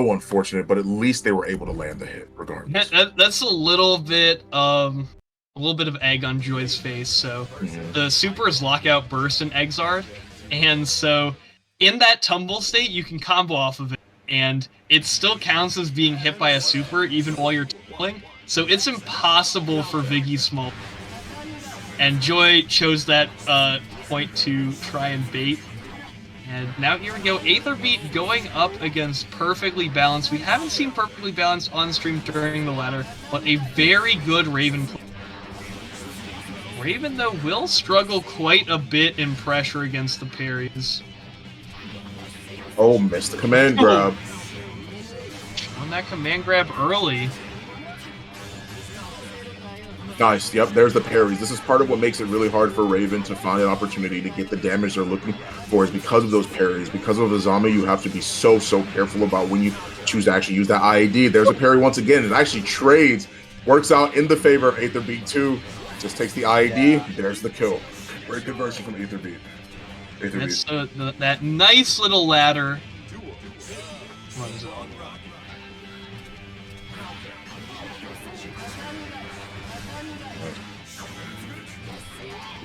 little unfortunate, but at least they were able to land the hit regardless. That's a little bit of egg on Joy's face. So the super is lockout burst in Exarch, and so in that tumble state you can combo off of it, and it still counts as being hit by a super even while you're tumbling. So it's impossible for Viggy Small. And Joy chose that point to try and bait. And now here we go, Ætherbeat going up against Perfectly Balanced. We haven't seen Perfectly Balanced on stream during the ladder, but a very good Raven play. Raven, though, will struggle quite a bit in pressure against the parries. Oh, missed the command grab. On that command grab early. Nice. Yep, there's the parries. This is part of what makes it really hard for Raven to find an opportunity to get the damage they're looking for, is because of those parries. Because of Azami, you have to be so careful about when you choose to actually use that IAD. There's a parry once again. It actually trades. Works out in the favor of Ætherbeat too. Just takes the IAD. Yeah. There's the kill. Great conversion from Ætherbeat. That's that nice little ladder.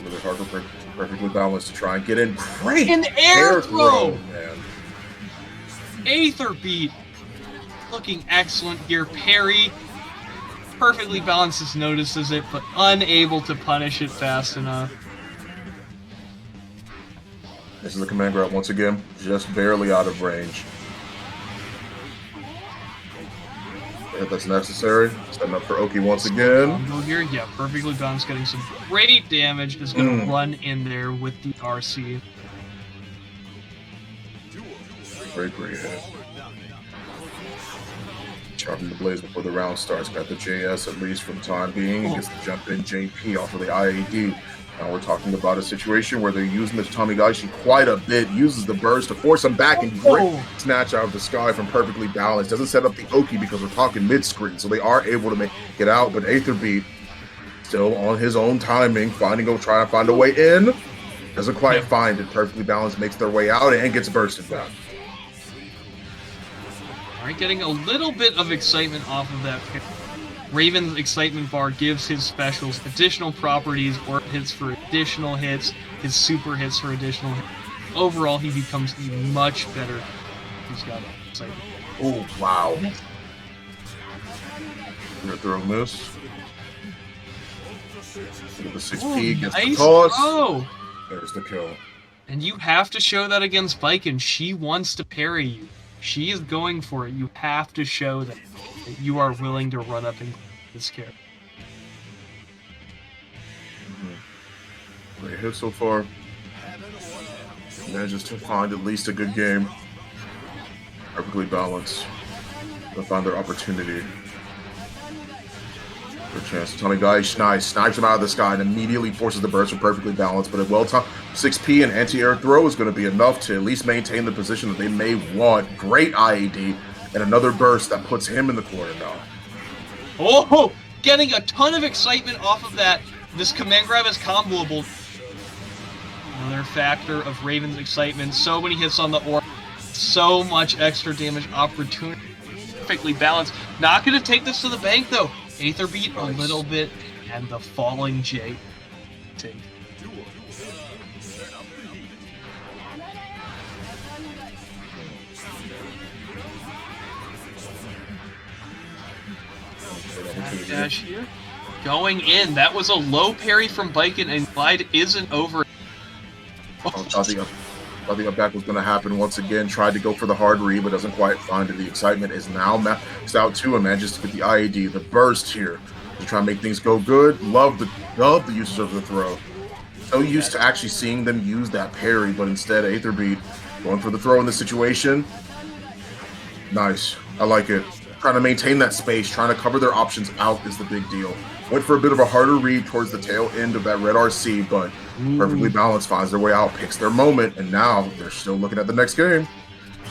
Really hard for Perfectly Balanced to try and get in. Great an air throw, man. Ætherbeat looking excellent here. Parry. Perfectly Balanced notices it, but unable to punish it fast enough. This is the command grab once again, just barely out of range. If that's necessary, setting up for Oki once again. Combo here, yeah, Perfectly Balanced getting some great damage. Is going to run in there with the RC. Great hit. Sharpen the blades before the round starts. Got the JS at least for the time being. Gets the jump in JP off of the IAD. Now we're talking about a situation where they're using this Tamagotchi quite a bit. Uses the burst to force him back, and great snatch out of the sky from Perfectly Balanced. Doesn't set up the Oki because we're talking mid-screen, so they are able to make it out. But Ætherbeat still on his own timing, trying to find a way in. Doesn't quite find it. Perfectly Balanced makes their way out and gets bursted back. All right, getting a little bit of excitement off of that pick. Raven's excitement bar gives his specials additional properties, or hits for additional hits, his super hits for additional hits. Overall, he becomes even much better. He's got excitement. Oh, wow. Gonna throw a miss. Look at the 6P, gets nice the toss. Throw. There's the kill. And you have to show that against Baiken. She wants to parry you. She is going for it. You have to show that you are willing to run up and this character. Great hit so far. Manages to find at least a good game. Perfectly Balanced. They'll find their opportunity. Good chance. Tamagotchi nice. Snipes him out of the sky and immediately forces the burst from Perfectly Balanced. But a well-timed 6P and anti-air throw is going to be enough to at least maintain the position that they may want. Great IAD and another burst that puts him in the corner now. Oh, getting a ton of excitement off of that. This command grab is comboable. Another factor of Raven's excitement. So many hits on the orb. So much extra damage opportunity. Perfectly Balanced. Not going to take this to the bank, though. Ætherbeat a little bit, and the falling J. Take. Dash here. Going in. That was a low parry from Baiken, and Glide isn't over. Thought the up back was going to happen once again. Tried to go for the hard read, but doesn't quite find it. The excitement is now maxed out too, and manages to get the IAD, the burst here to try and make things go good. Love the usage of the throw. So used to actually seeing them use that parry, but instead Ætherbeat going for the throw in this situation. Nice. I like it. Trying to maintain that space, trying to cover their options out is the big deal. Went for a bit of a harder read towards the tail end of that red RC, but Perfectly Balanced finds their way out, picks their moment, and now they're still looking at the next game.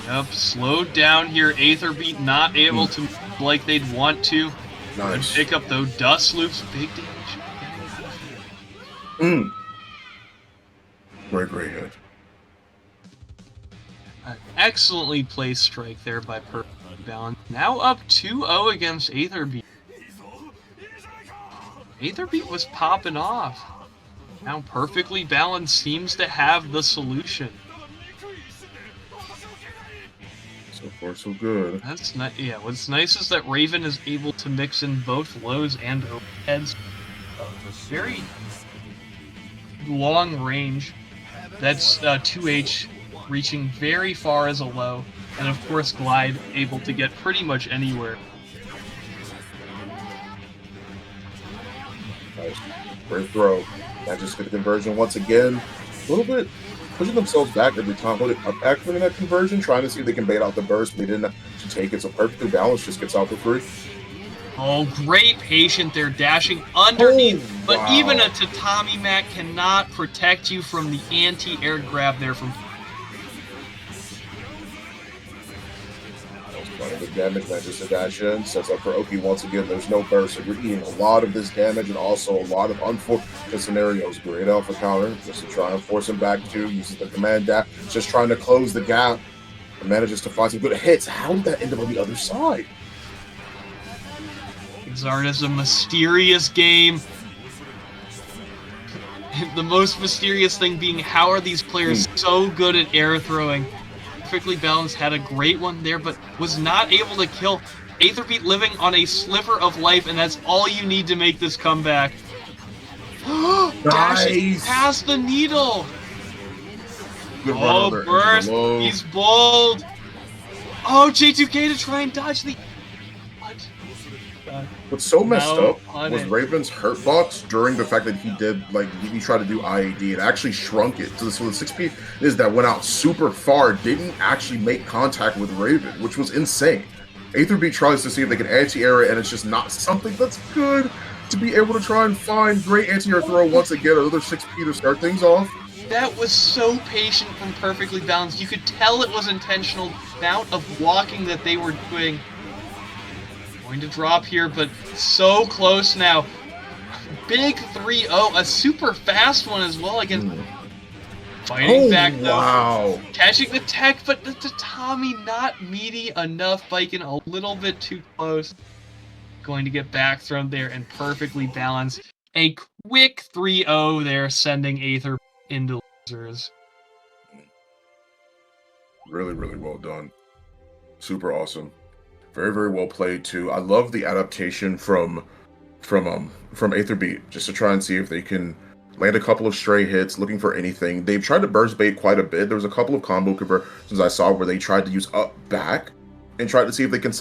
Yep, slowed down here. Ætherbeat not able to like they'd want to. Nice. Pick up though. Dust loops, big damage. Great hit. Excellently placed strike there by Perfectly Balanced. Now up 2-0 against Ætherbeat. Ætherbeat was popping off. Now Perfectly Balanced seems to have the solution. So far, so good. That's nice. Yeah, what's nice is that Raven is able to mix in both lows and overheads. Very long range. That's 2H reaching very far as a low. And of course, Glide able to get pretty much anywhere. Nice. Great throw. Not just get the conversion once again. A little bit pushing themselves back every time, put it back for that conversion, trying to see if they can bait out the burst, but they didn't actually take it. So Perfectly Balanced just gets out for free. Oh, great patient there, dashing underneath. Oh, but wow. even a Tatami Mat cannot protect you from the anti-air grab there from. Running the damage, man, just a dash in, sets up for Oki once again. There's no burst, so you're eating a lot of this damage and also a lot of unfortunate scenarios. Great alpha counter, just to try and force him back to, uses the command dash, just trying to close the gap, and manages to find some good hits. How did that end up on the other side? Xard is a mysterious game. The most mysterious thing being, how are these players so good at air throwing? Perfectly Balanced had a great one there, but was not able to kill. Ætherbeat living on a sliver of life, and that's all you need to make this comeback. Dashing past the needle. Good Oh, burst. He's bold. Oh, J2K to try and dodge the... What? What's so messed up was Raven's hurt box during the fact that he did, like, he tried to do IAD. It actually shrunk it. So the 6P is that went out super far, didn't actually make contact with Raven, which was insane. Ætherbeat tries to see if they can anti-air it, and it's just not something that's good to be able to try and find great anti-air throw once again, another 6P to start things off. That was so patient from Perfectly Balanced. You could tell it was intentional. The amount of walking that they were doing. Going to drop here, but so close now. Big 3-0, a super fast one as well against fighting back though. Wow. Catching the tech, but the Tatami not meaty enough. Baiken a little bit too close. Going to get back thrown there and Perfectly Balanced. A quick 3-0 there, sending Æther into losers. Really, really well done. Super awesome. Very, very well played too. I love the adaptation from Ætherbeat, just to try and see if they can land a couple of stray hits, looking for anything. They've tried to burst bait quite a bit. There was a couple of combo conversions I saw where they tried to use up back and tried to see if they can